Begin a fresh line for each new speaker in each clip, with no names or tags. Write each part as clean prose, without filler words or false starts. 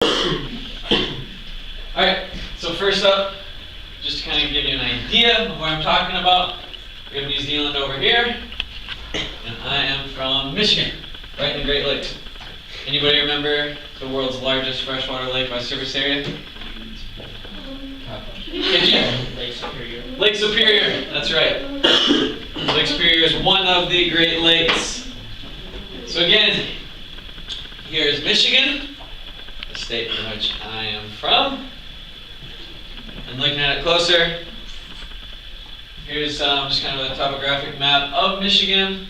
Alright, so first up, just to kind of give you an idea of what I'm talking about, we have New Zealand over here, and I am from Michigan, right in the Great Lakes. Anybody remember the world's largest freshwater lake by surface area?
Lake Superior.
Lake Superior, that's right. Lake Superior is one of the Great Lakes. So again, here is Michigan, the state in which I am from. And looking at it closer, here's just kind of a topographic map of Michigan.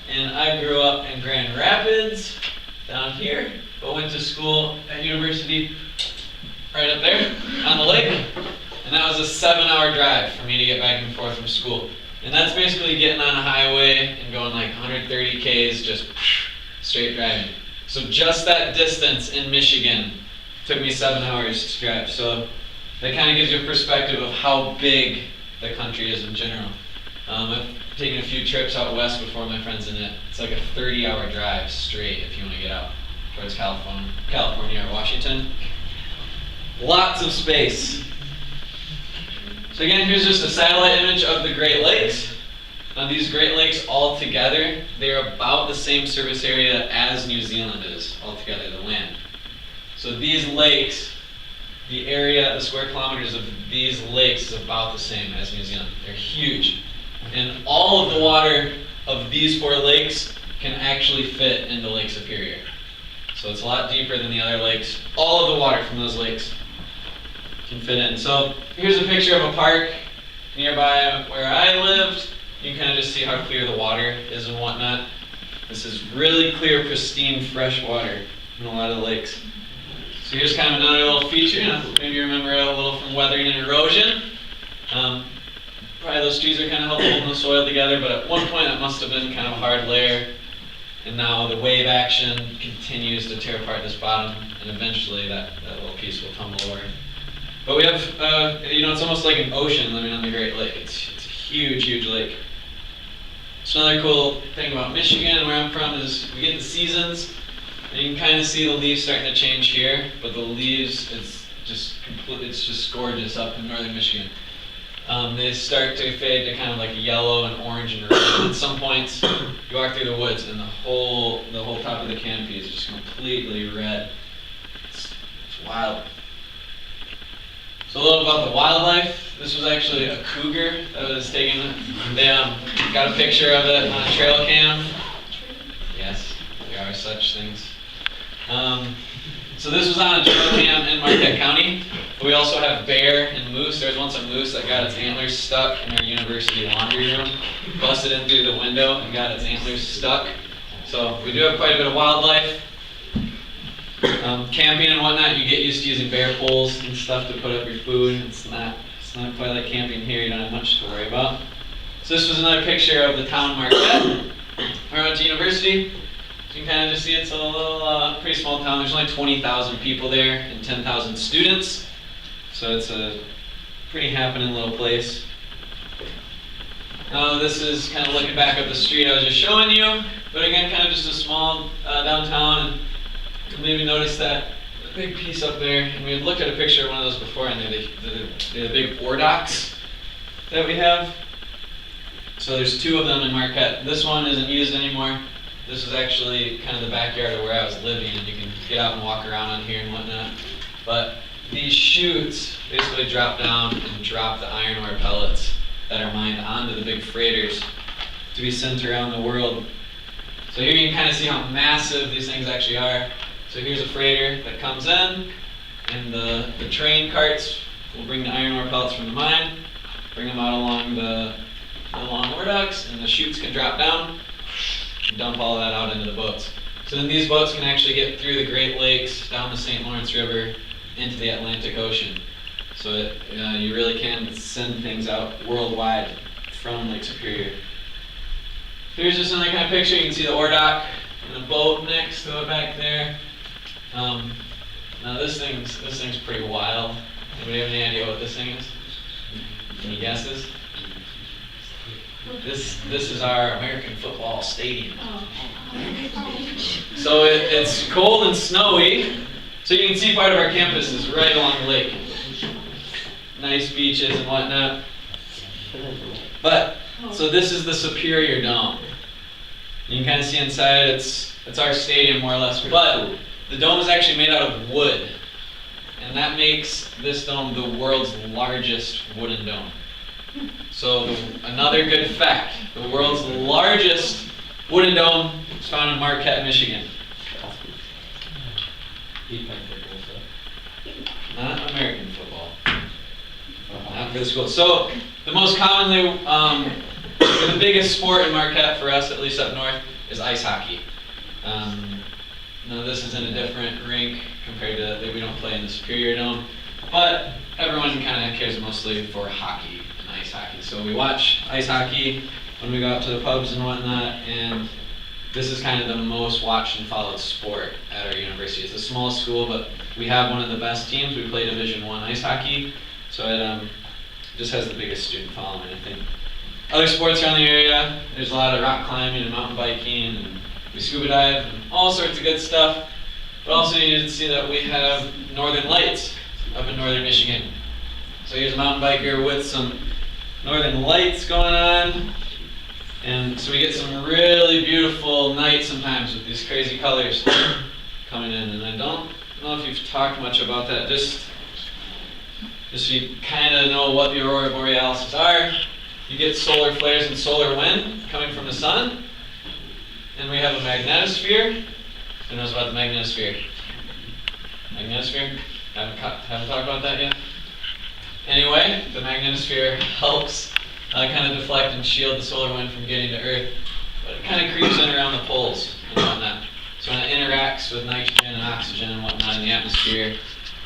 And I grew up in Grand Rapids, down here, but went to school at university right up there on the lake. And that was a 7-hour drive for me to get back and forth from school. And that's basically getting on a highway and going like 130 Ks, just straight driving. So just that distance in Michigan took me 7 hours to drive. So that kind of gives you a perspective of how big the country is in general. I've taken a few trips out west before, my friends in it. It's like a 30-hour drive straight if you want to get out towards California or Washington. Lots of space. So again, here's just a satellite image of the Great Lakes. Now these Great Lakes all together, they're about the same surface area as New Zealand is altogether, the land. So these lakes, the area, the square kilometers of these lakes is about the same as New Zealand. They're huge. And all of the water of these 4 lakes can actually fit into Lake Superior. So it's a lot deeper than the other lakes. All of the water from those lakes can fit in. So here's a picture of a park nearby where I lived. You can kind of just see how clear the water is and whatnot. This is really clear, pristine, fresh water in a lot of the lakes. So here's kind of another little feature. Maybe you remember a little from weathering and erosion. Probably those trees are kind of helping hold the soil together, but at one point it must have been kind of a hard layer. And now the wave action continues to tear apart this bottom, and eventually that little piece will tumble over. But we have, it's almost like an ocean living on the Great Lake. It's a huge, huge lake. So another cool thing about Michigan and where I'm from is we get the seasons, and you can kind of see the leaves starting to change here, but the leaves, it's just gorgeous up in northern Michigan. They start to fade to kind of like yellow and orange and red. At some points, you walk through the woods and the whole top of the canopy is just completely red. It's wild. So a little about the wildlife. This was actually a cougar that was taken. They got a picture of it on a trail cam. Yes, there are such things. So this was on a trail cam in Marquette County. But we also have bear and moose. There was once a moose that got its antlers stuck in our university laundry room. Busted in through the window and got its antlers stuck. So we do have quite a bit of wildlife. Camping and whatnot, you get used to using bear poles and stuff to put up your food. It's not quite like camping here. You don't have much to worry about. So this was another picture of the town Marquette, where I went to university. So you can kind of just see it's a little, pretty small town. There's only 20,000 people there and 10,000 students. So it's a pretty happening little place. This is kind of looking back up the street I was just showing you. But again, kind of just a small downtown. And maybe notice that big piece up there. And we had looked at a picture of one of those before, and they're the big ore docks that we have. So there's 2 of them in Marquette. This one isn't used anymore. This is actually kind of the backyard of where I was living, and you can get out and walk around on here and whatnot. But these chutes basically drop down and drop the iron ore pellets that are mined onto the big freighters to be sent around the world. So here you can kind of see how massive these things actually are. So here's a freighter that comes in, and the train carts will bring the iron ore pellets from the mine, bring them out along the long ore ducts, and the chutes can drop down and dump all of that out into the boats. So then these boats can actually get through the Great Lakes, down the St. Lawrence River, into the Atlantic Ocean. So you really can send things out worldwide from Lake Superior. Here's just another kind of picture. You can see the ore dock and the boat next to it back there. Now this thing's pretty wild. Anybody have any idea what this thing is? Any guesses? This is our American football stadium. So it's cold and snowy. So you can see part of our campus is right along the lake. Nice beaches and whatnot. But, so this is the Superior Dome. You can kind of see inside, it's our stadium more or less. But the dome is actually made out of wood. And that makes this dome the world's largest wooden dome. So another good fact, the world's largest wooden dome is found in Marquette, Michigan. Not American football. Not for the school. So the most commonly, the biggest sport in Marquette for us, at least up north, is ice hockey. Now this is in a different rink compared to that we don't play in the Superior Dome, but everyone kind of cares mostly for hockey and ice hockey. So we watch ice hockey when we go out to the pubs and whatnot, and this is kind of the most watched and followed sport at our university. It's a small school, but we have one of the best teams. We play Division I ice hockey, so it just has the biggest student following, I think. Other sports around the area, there's a lot of rock climbing and mountain biking, and we scuba dive and all sorts of good stuff. But also you need to see that we have northern lights up in northern Michigan. So here's a mountain biker with some northern lights going on. And so we get some really beautiful nights sometimes with these crazy colors coming in. And I don't know if you've talked much about that. Just so you kind of know what the aurora borealis are. You get solar flares and solar wind coming from the sun. And we have a magnetosphere. Who knows about the magnetosphere? Magnetosphere? Haven't talked about that yet? Anyway, the magnetosphere helps kind of deflect and shield the solar wind from getting to Earth. But it kind of creeps in around the poles and whatnot. So when it interacts with nitrogen and oxygen and whatnot in the atmosphere,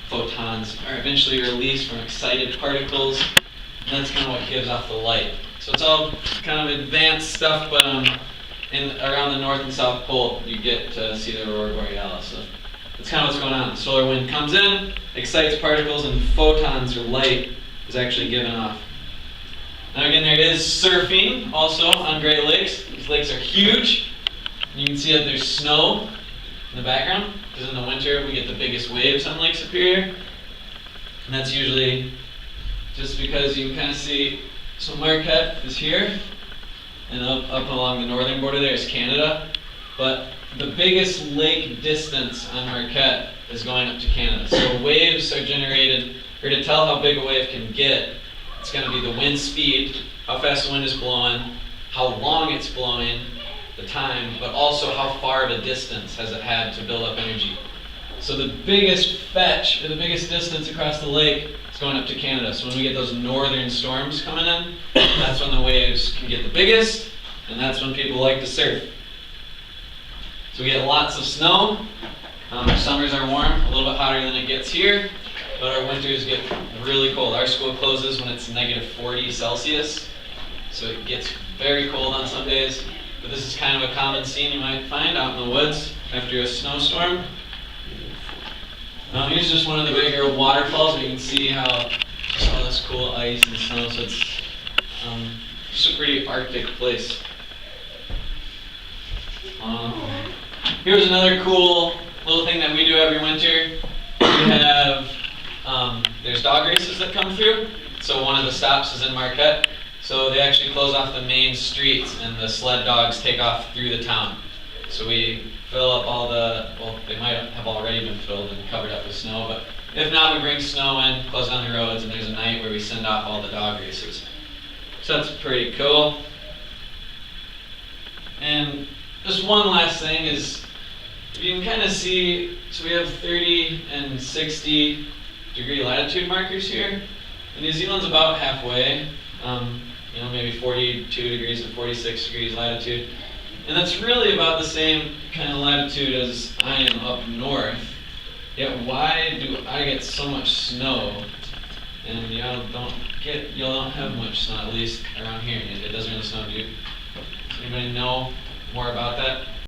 photons are eventually released from excited particles. And that's kind of what gives off the light. So it's all kind of advanced stuff, but around the North and South Pole, you get to see the aurora borealis. So that's kind of what's going on. The solar wind comes in, excites particles, and photons or light is actually given off. Now again, there is surfing also on Great Lakes. These lakes are huge. You can see that there's snow in the background, because in the winter we get the biggest waves on Lake Superior. And that's usually just because you can kind of see, so Marquette is here, and up along the northern border there is Canada. But the biggest lake distance on Marquette is going up to Canada. So waves are generated, or to tell how big a wave can get, it's going to be the wind speed, how fast the wind is blowing, how long it's blowing, the time, but also how far of a distance has it had to build up energy. So the biggest fetch, or the biggest distance across the lake, is going up to Canada. So when we get those northern storms coming in, that's when the waves can get the biggest, and that's when people like to surf. So we get lots of snow. Our summers are warm, a little bit hotter than it gets here, but our winters get really cold. Our school closes when it's negative 40 Celsius, so it gets very cold on some days. But this is kind of a common scene you might find out in the woods after a snowstorm. Here's just one of the bigger waterfalls. We can see how all this cool ice and snow. So it's just a pretty Arctic place. Here's another cool little thing that we do every winter. We have there's dog races that come through. So one of the stops is in Marquette. So they actually close off the main streets and the sled dogs take off through the town. So we fill up all they might have already been filled and covered up with snow, but if not, we bring snow in, close down the roads, and there's a night where we send off all the dog races. So that's pretty cool. And just one last thing is, you can kind of see, so we have 30 and 60 degree latitude markers here. And New Zealand's about halfway. Maybe 42 degrees and 46 degrees latitude. And that's really about the same kind of latitude as I am up north. Yet why do I get so much snow and y'all don't have much snow, at least around here? It doesn't really snow, do you? Does anybody know more about that?